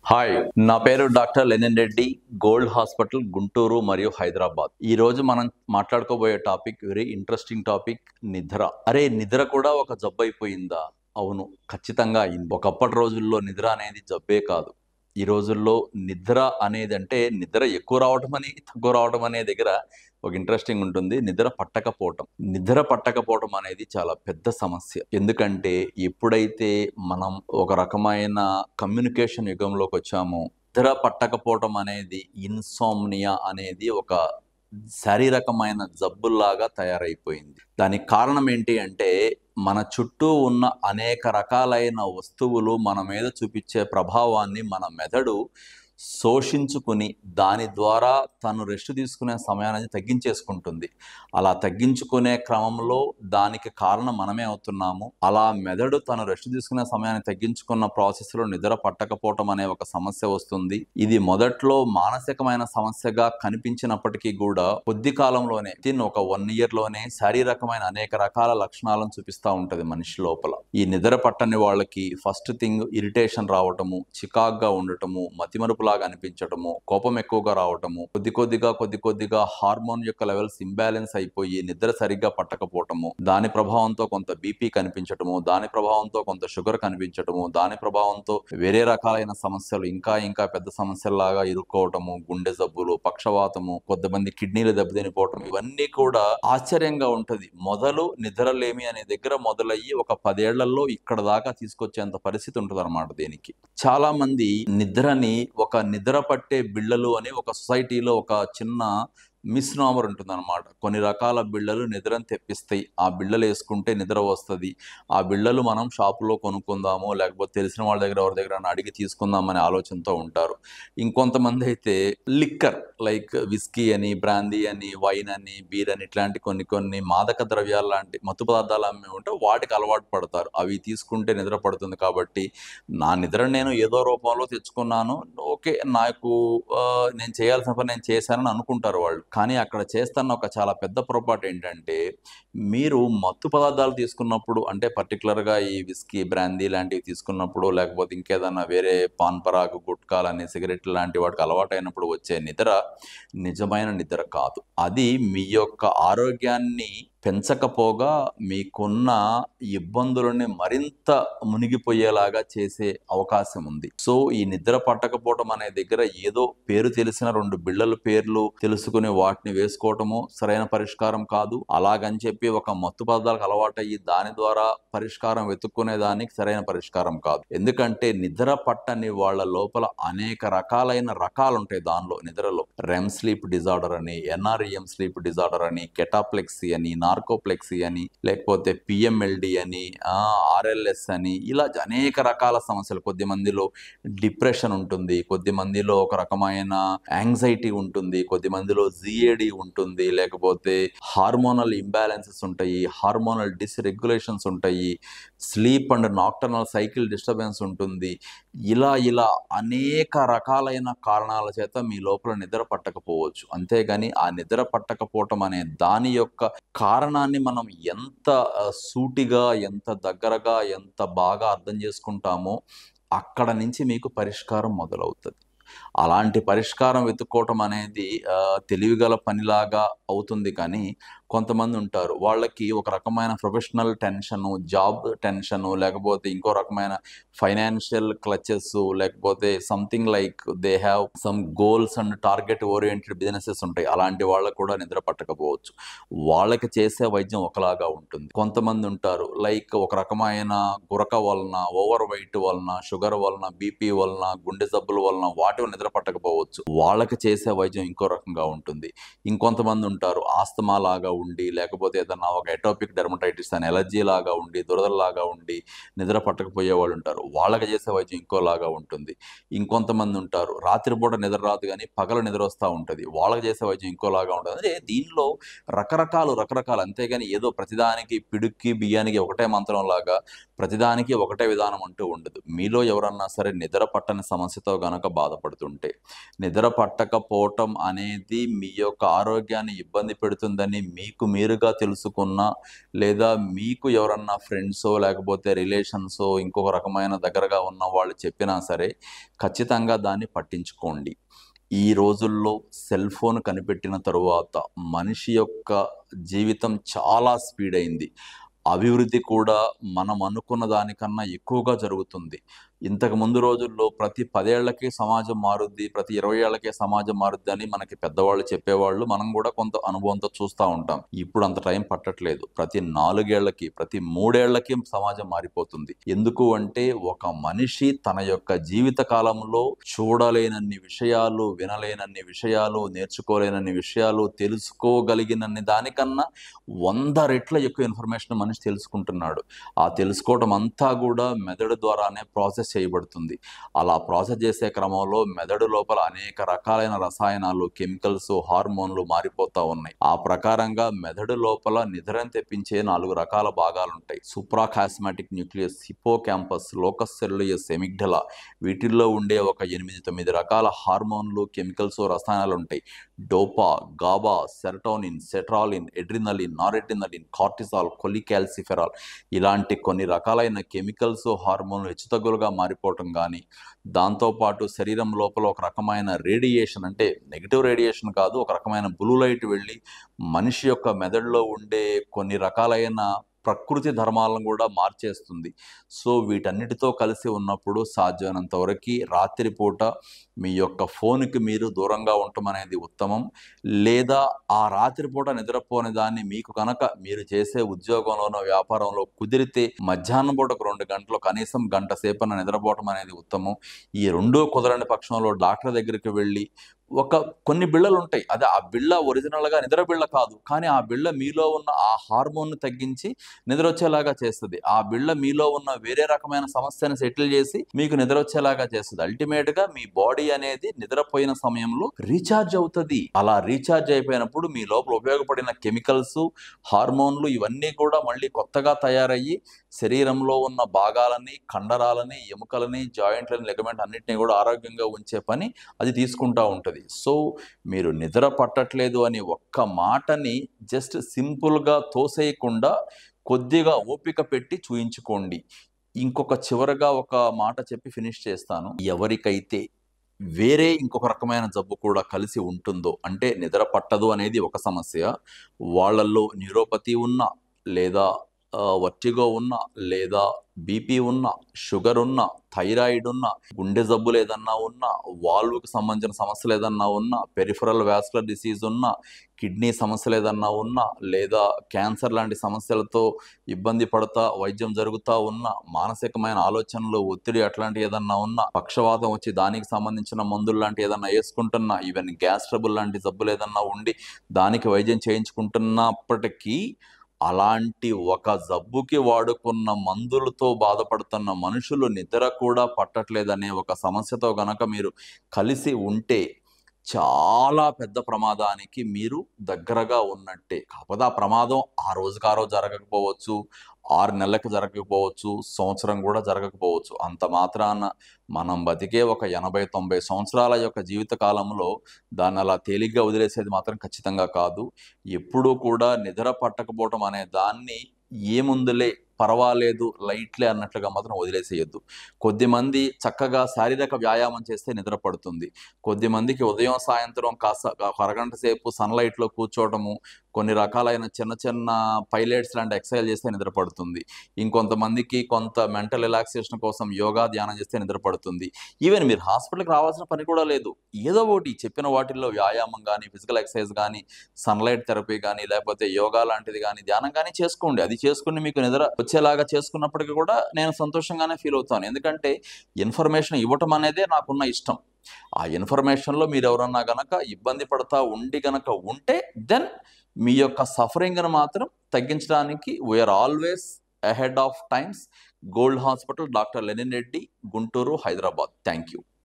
Hi, నా పేరు doctor Lenin Reddy, gold hospital Guntur మరియు హైదరాబాద్. ఈ రోజు మనం మాట్లాడుకోబోయే టాపిక్ వెరీ ఇంట్రెస్టింగ్ టాపిక్. నిద్ర. అరే, నిద్ర కూడా ఒక జబ్బు అయిపోయిందా? అవును, ఖచ్చితంగా అయింది. ఒకప్పటి రోజుల్లో నిద్ర అనేది జబ్బే కాదు. ఈ రోజుల్లో నిద్ర అనేది అంటే నిద్ర ఎక్కువ రావటం అని తక్కువ రావటం అనే దగ్గర ఒక ఇంట్రెస్టింగ్ ఉంటుంది. నిద్ర పట్టకపోవటం అనేది చాలా పెద్ద సమస్య. ఎందుకంటే ఎప్పుడైతే మనం ఒక రకమైన కమ్యూనికేషన్ యుగంలోకి వచ్చామో, నిద్ర పట్టకపోవటం అనేది ఇన్సోమ్నియా అనేది ఒక శారీరకమైన జబ్బుల్లాగా తయారైపోయింది. దానికి కారణం ఏంటి అంటే, మన చుట్టూ ఉన్న అనేక రకాలైన వస్తువులు మన మీద చూపించే ప్రభావాన్ని మన మెదడు శోషించుకుని దాని ద్వారా తను రెస్ట్ తీసుకునే సమయాన్ని తగ్గించేసుకుంటుంది. అలా తగ్గించుకునే క్రమంలో దానికి కారణం మనమే అవుతున్నాము. అలా మెదడు తను రెస్ట్ తీసుకునే సమయాన్ని తగ్గించుకున్న ప్రాసెస్లో నిద్ర పట్టకపోవటం అనే ఒక సమస్య వస్తుంది. ఇది మొదట్లో మానసికమైన సమస్యగా కనిపించినప్పటికీ కూడా కొద్ది కాలంలోనే ఒక 1 year లోనే శారీరకమైన అనేక రకాల లక్షణాలను చూపిస్తూ ఉంటది మనిషి లోపల. ఈ నిద్ర పట్టని వాళ్ళకి ఫస్ట్ థింగ్ ఇరిటేషన్ రావటము, చికాగ్గా ఉండటము, మతిమరుపులాగా అనిపించటము, కోపం ఎక్కువగా రావటము, కొద్ది కొద్దిగా హార్మోన్ యొక్క లెవెల్స్ ఇంబ్యాలెన్స్ అయిపోయి నిద్ర సరిగ్గా పట్టకపోవటము, దాని ప్రభావంతో కొంత బీపీ కనిపించటము, దాని ప్రభావంతో కొంత షుగర్ కనిపించటము, దాని ప్రభావంతో వేరే రకాలైన సమస్యలు ఇంకా పెద్ద సమస్యల్లాగా ఇరుక్కోవటము, గుండె జబ్బులు, పక్షవాతము, కొంతమంది కిడ్నీలు దెబ్బతినిపోవటం, ఇవన్నీ కూడా ఆశ్చర్యంగా ఉంటది. మొదలు నిద్రలేమి అనే దగ్గర మొదలయ్యి ఒక 10 ఏళ్లలో ఇక్కడ దాకా తీసుకొచ్చేంత పరిస్థితి ఉంటదన్నమాట దీనికి. చాలా మంది నిద్రని ఒక నిద్ర పట్టే బిళ్ళలు అని ఒక సొసైటీలో ఒక చిన్న మిస్నామర్ ఉంటుందన్నమాట. కొన్ని రకాల బిళ్ళలు నిద్రను తెప్పిస్తాయి. ఆ బిళ్ళలు వేసుకుంటే నిద్ర వస్తుంది. ఆ బిళ్ళలు మనం షాపులో కొనుక్కుందాము, లేకపోతే తెలిసిన వాళ్ళ దగ్గర ఎవరి దగ్గర అడిగి తీసుకుందామనే ఆలోచనతో ఉంటారు. ఇంకొంతమంది అయితే లిక్కర్ లైక్ విస్కీ అని, బ్రాందీ అని, వైన్ అని, బీర్ అని ఇట్లాంటి కొన్ని మాదక ద్రవ్యాలు లాంటి మత్తు పదార్థాలు అమ్మి ఉంటే వాటికి అలవాటు పడతారు. అవి తీసుకుంటే నిద్ర పడుతుంది కాబట్టి నా నిద్ర నేను ఏదో రూపంలో తెచ్చుకున్నాను, ఓకే, నాకు నేను చేయాల్సిన పని నేను చేశానని అనుకుంటారు వాళ్ళు. కానీ అక్కడ చేస్తున్న ఒక చాలా పెద్ద పొరపాటు ఏంటంటే, మీరు మత్తు పదార్థాలు తీసుకున్నప్పుడు అంటే పర్టికులర్గా ఈ విస్కీ, బ్రాందీ లాంటివి తీసుకున్నప్పుడు, లేకపోతే ఇంకేదన్నా వేరే పాన్ పరాగు, గుట్కాలని, సిగరెట్లు లాంటి వాటికి అలవాటైనప్పుడు వచ్చే నిద్ర నిజమైన నిద్ర కాదు. అది మీ యొక్క ఆరోగ్యాన్ని పెంచకపోగా మీకున్న ఇబ్బందులని మరింత మునిగిపోయేలాగా చేసే అవకాశం ఉంది. సో ఈ నిద్ర పట్టకపోవటం అనే దగ్గర ఏదో పేరు తెలిసిన 2 బిళ్ళల పేర్లు తెలుసుకుని వాటిని వేసుకోవటము సరైన పరిష్కారం కాదు. అలాగని చెప్పి ఒక మత్తు పదార్థాలకు అలవాటయ్యి దాని ద్వారా పరిష్కారం వెతుక్కునే దానికి సరైన పరిష్కారం కాదు. ఎందుకంటే నిద్ర పట్టని వాళ్ళ లోపల అనేక రకాలైన రకాలు ఉంటాయి. దానిలో నిద్రలో రెమ్ స్లీప్ డిజార్డర్ అని, ఎన్ఆర్ఈఎం స్లీప్ డిజార్డర్ అని, కెటాప్లెక్సీ అని, నార్కోప్లెక్సీ అని, లేకపోతే పిఎంఎల్డి అని, ఆర్ఎల్ఎస్ అని, ఇలా అనేక రకాల సమస్యలు. కొద్ది మందిలో డిప్రెషన్ ఉంటుంది, కొద్ది మందిలో ఒక రకమైన యాంగ్జైటీ ఉంటుంది, కొద్ది మందిలో జిఏడి ఉంటుంది, లేకపోతే హార్మోనల్ ఇంబ్యాలెన్సెస్ ఉంటాయి, హార్మోనల్ డిస్రెగ్యులేషన్స్ ఉంటాయి, sleep and nocturnal cycle disturbance ఉంటుంది. ఇలా అనేక రకాలైన కారణాల చేత మీ లోపల నిద్ర పట్టకపోవచ్చు. అంతేగాని ఆ నిద్ర పట్టకపోవటం అనే దాని యొక్క కారణాన్ని మనం ఎంత సూటిగా, ఎంత దగ్గరగా, ఎంత బాగా అర్థం చేసుకుంటామో అక్కడ నుంచి మీకు పరిష్కారం మొదలవుతుంది. అలాంటి పరిష్కారం వెతుక్కోవటం అనేది తెలివిగల పనిలాగా అవుతుంది. కానీ కొంతమంది ఉంటారు, వాళ్ళకి ఒక రకమైన ప్రొఫెషనల్ టెన్షను, జాబ్ టెన్షను, లేకపోతే ఇంకో రకమైన ఫైనాన్షియల్ క్లచెస్, లేకపోతే something like they have some goals and target oriented businesses ఉంటాయి. అలాంటి వాళ్ళకు కూడా నిద్ర పట్టకపోవచ్చు. వాళ్ళకి చేసే వైద్యం ఒకలాగా ఉంటుంది. కొంతమంది ఉంటారు లైక్ ఒక రకమైన గురక వలన, ఓవర్ వెయిట్ వలన, షుగర్ వలన, బీపీ వలన, గుండె జబ్బుల వలన వాటి నిద్ర పట్టకపోవచ్చు. వాళ్ళకి చేసే వైద్యం ఇంకో రకంగా ఉంటుంది. ఇంకొంతమంది ఉంటారు ఆస్తమా లాగా ఉండి, లేకపోతే ఏదన్నా ఒక ఎటోపిక్ డెర్మటైటిస్ అని ఎలర్జీ లాగా ఉండి, దురదలాగా ఉండి నిద్ర పట్టకపోయే వాళ్ళు ఉంటారు. వాళ్ళకి చేసే వైద్యం ఇంకోలాగా ఉంటుంది. ఇంకొంతమంది ఉంటారు రాత్రిపూట నిద్ర రాదు కానీ పగలు నిద్ర వస్తూ ఉంటుంది. వాళ్ళకి చేసే వైద్యం ఇంకోలాగా ఉంటుంది. అంటే దీనిలో రకరకాలు, అంతేగాని ఏదో ప్రతిదానికి పిడుక్కి బియ్యానికి ఒకటే మంత్రం లాగా ప్రతిదానికి ఒకటే విధానం అంటూ ఉండదు. మీలో ఎవరన్నా సరే నిద్ర పట్టని సమస్యతో గనక బాధపడుతుంటే, నిద్ర పట్టకపోవటం అనేది మీ యొక్క ఆరోగ్యాన్ని ఇబ్బంది పెడుతుందని మీకు మీకు మీరుగా తెలుసుకున్న, లేదా మీకు ఎవరన్నా ఫ్రెండ్సో లేకపోతే రిలేషన్సో ఇంకొక రకమైన దగ్గరగా ఉన్న వాళ్ళు చెప్పినా సరే ఖచ్చితంగా దాన్ని పట్టించుకోండి. ఈ రోజుల్లో సెల్ ఫోన్ కనిపెట్టిన తరువాత మనిషి యొక్క జీవితం చాలా స్పీడ్ అయింది. అభివృద్ధి కూడా మనం అనుకున్న దానికన్నా ఎక్కువగా జరుగుతుంది. ఇంతకు ముందు రోజుల్లో ప్రతి 10 ఏళ్లకి సమాజం మారుద్ది, ప్రతి 20 ఏళ్లకే సమాజం మారుద్ది అని మనకి పెద్దవాళ్ళు చెప్పేవాళ్ళు. మనం కూడా కొంత అనుభవంతో చూస్తా ఉంటాం. ఇప్పుడు అంత టైం పట్టట్లేదు. ప్రతి 4 ఏళ్లకి, ప్రతి 3 ఏళ్లకి సమాజం మారిపోతుంది. ఎందుకు అంటే ఒక మనిషి తన యొక్క జీవిత కాలంలో చూడలేనన్ని విషయాలు, వినలేనన్ని విషయాలు, నేర్చుకోలేనన్ని విషయాలు, తెలుసుకోగలిగినన్ని దానికన్నా 100 రెట్ల ఎక్కువ ఇన్ఫర్మేషన్ మనిషి తెలుసుకుంటున్నాడు. ఆ తెలుసుకోవటం అంతా కూడా మెదడు ద్వారానే ప్రాసెస్ చేయబడుతుంది. అలా ప్రాసెస్ చేసే క్రమంలో మెదడు లోపల అనేక రకాలైన రసాయనాలు, కెమికల్స్, హార్మోన్లు మారిపోతా ఉన్నాయి. ఆ ప్రకారంగా మెదడు లోపల నిద్రను తెప్పించే 4 రకాల భాగాలుంటాయి. Suprachiasmatic nucleus, hippocampus, locus coeruleus, amygdala, వీటిల్లో ఉండే ఒక 8-9 రకాల హార్మోన్లు, కెమికల్స్, రసాయనాలు ఉంటాయి. Dopa, GABA, serotonin, sertraline, adrenaline, noradrenaline, cortisol, cholecalciferol ఇలాంటి కొన్ని రకాలైన కెమికల్స్, హార్మోన్లు హెచ్చుతగ్గులుగా మారిపోవటం కానీ, దాంతోపాటు శరీరం లోపల ఒక రకమైన రేడియేషన్, అంటే నెగిటివ్ రేడియేషన్ కాదు, ఒక రకమైన బ్లూ లైట్ వెళ్ళి మనిషి యొక్క మెదడులో ఉండే కొన్ని రకాలైన ప్రకృతి ధర్మాలను కూడా మార్చేస్తుంది. సో వీటన్నిటితో కలిసి ఉన్నప్పుడు సాధ్యమైనంత వరకు రాత్రిపూట మీ యొక్క ఫోన్కి మీరు దూరంగా ఉండటం అనేది ఉత్తమం. లేదా ఆ రాత్రిపూట నిద్రపోని దాన్ని మీకు కనుక మీరు చేసే ఉద్యోగంలోనో వ్యాపారంలో కుదిరితే మధ్యాహ్నం పూట ఒక 2 గంటలు కనీసం గంట సేపన్న నిద్రపోవటం అనేది ఉత్తమం. ఈ రెండూ కుదరని పక్షంలో డాక్టర్ దగ్గరికి వెళ్ళి కొన్ని బిళ్ళలు ఉంటాయి. అది ఆ బిళ్ళ ఒరిజినల్గా నిద్ర బిళ్ళ కాదు, కానీ ఆ బిళ్ళ మీలో ఉన్న ఆ హార్మోన్ను తగ్గించి నిద్ర వచ్చేలాగా చేస్తుంది. ఆ బిళ్ళ మీలో ఉన్న వేరే రకమైన సమస్యను సెటిల్ చేసి మీకు నిద్ర వచ్చేలాగా చేస్తుంది. అల్టిమేట్ గా మీ బాడీ అనేది నిద్రపోయిన సమయంలో రీఛార్జ్ అవుతుంది. అలా రీఛార్జ్ అయిపోయినప్పుడు మీ లోపల ఉపయోగపడిన కెమికల్స్, హార్మోన్లు ఇవన్నీ కూడా మళ్ళీ కొత్తగా తయారయ్యి శరీరంలో ఉన్న భాగాలని, కండరాలని, ఎముకలని, జాయింట్లని, లిగమెంట్ అన్నిటిని కూడా ఆరోగ్యంగా ఉంచే పని అది తీసుకుంటా ఉంటుంది. సో మీరు నిద్ర పట్టట్లేదు అని ఒక్క మాటని జస్ట్ సింపుల్గా తోసేయకుండా కొద్దిగా ఓపిక పెట్టి చూయించుకోండి. చివరగా ఒక మాట చెప్పి ఫినిష్ చేస్తాను. ఎవరికైతే వేరే ఇంకొక రకమైన జబ్బు కూడా కలిసి ఉంటుందో, అంటే నిద్ర పట్టదు అనేది ఒక సమస్య, వాళ్ళల్లో న్యూరోపతి ఉన్నా, లేదా వర్టిగో ఉన్నా, లేదా బీపీ ఉన్నా, షుగర్ ఉన్నా, థైరాయిడ్ ఉన్నా, గుండె జబ్బులు ఏదన్నా ఉన్నా, వాల్వ్కి సంబంధించిన సమస్యలు ఏదన్నా ఉన్నా, పెరిఫరల్ వాస్కులర్ డిసీజ్ ఉన్నా, కిడ్నీ సమస్యలు ఏదన్నా ఉన్నా, లేదా క్యాన్సర్ లాంటి సమస్యలతో ఇబ్బంది పడతా వైద్యం జరుగుతూ ఉన్నా, మానసికమైన ఆలోచనలు, ఒత్తిడి అట్లాంటి ఏదన్నా ఉన్నా, పక్షవాతం వచ్చి దానికి సంబంధించిన మందులు లాంటి ఏదన్నా వేసుకుంటున్నా, ఈవెన్ గ్యాస్ ట్రబుల్ లాంటి జబ్బులు ఏదన్నా ఉండి దానికి వైద్యం చేయించుకుంటున్నప్పటికీ అలాంటి ఒక జబ్బుకి వాడుకున్న మందులతో బాధపడుతున్న మనుషులు నిద్ర కూడా పట్టట్లేదనే ఒక సమస్యతో గనక మీరు కలిసి ఉంటే చాలా పెద్ద ప్రమాదానికి మీరు దగ్గరగా ఉన్నట్టే. కాకపోతే ఆ ప్రమాదం ఆ రోజుకి ఆ రోజు జరగకపోవచ్చు, 6 నెలలకు జరగకపోవచ్చు, సంవత్సరం కూడా జరగకపోవచ్చు. అంత మాత్రాన మనం బతికే ఒక 80-90 సంవత్సరాల యొక్క జీవిత కాలంలో దాన్ని అలా తేలిగ్గా వదిలేసేది మాత్రం ఖచ్చితంగా కాదు. ఎప్పుడూ కూడా నిద్ర పట్టకపోవటం అనే దాన్ని ఏముందులే, పర్వాలేదు, లైట్లే అన్నట్లుగా మాత్రం వదిలేసేయొద్దు. కొద్దిమంది చక్కగా శారీరక వ్యాయామం చేస్తే నిద్ర పడుతుంది. కొద్దిమందికి ఉదయం, సాయంత్రం కాస్త ఒక అరగంట సేపు సన్లైట్లో కూర్చోవటము, కొన్ని రకాలైన చిన్న చిన్న పైలట్స్ లాంటి ఎక్సర్సైజ్ చేస్తే నిద్ర పడుతుంది. ఇంకొంతమందికి కొంత మెంటల్ రిలాక్సేషన్ కోసం యోగా, ధ్యానం చేస్తే నిద్ర పడుతుంది. ఈవెన్ మీరు హాస్పిటల్కి రావాల్సిన పని కూడా లేదు. ఏదో ఒకటి చెప్పిన వాటిల్లో వ్యాయామం కానీ, ఫిజికల్ ఎక్సర్సైజ్ కానీ, సన్లైట్ థెరపీ కానీ, లేకపోతే యోగా లాంటిది కానీ, ధ్యానం కానీ చేసుకోండి. అది చేసుకుని మీకు నిద్ర వచ్చేలాగా చేసుకున్నప్పటికీ కూడా నేను సంతోషంగానే ఫీల్ అవుతాను. ఎందుకంటే ఇన్ఫర్మేషన్ ఇవ్వటం అనేదే నాకున్న ఇష్టం. ఆ ఇన్ఫర్మేషన్లో మీరు ఎవరన్నా గనక ఇబ్బంది పడతా గనక ఉంటే దెన్ మీ యొక్క సఫరింగ్ను మాత్రం తగ్గించడానికి we are always ahead of times. Gold hospital, doctor Lenin Reddy, Guntur, Hyderabad. Thank you.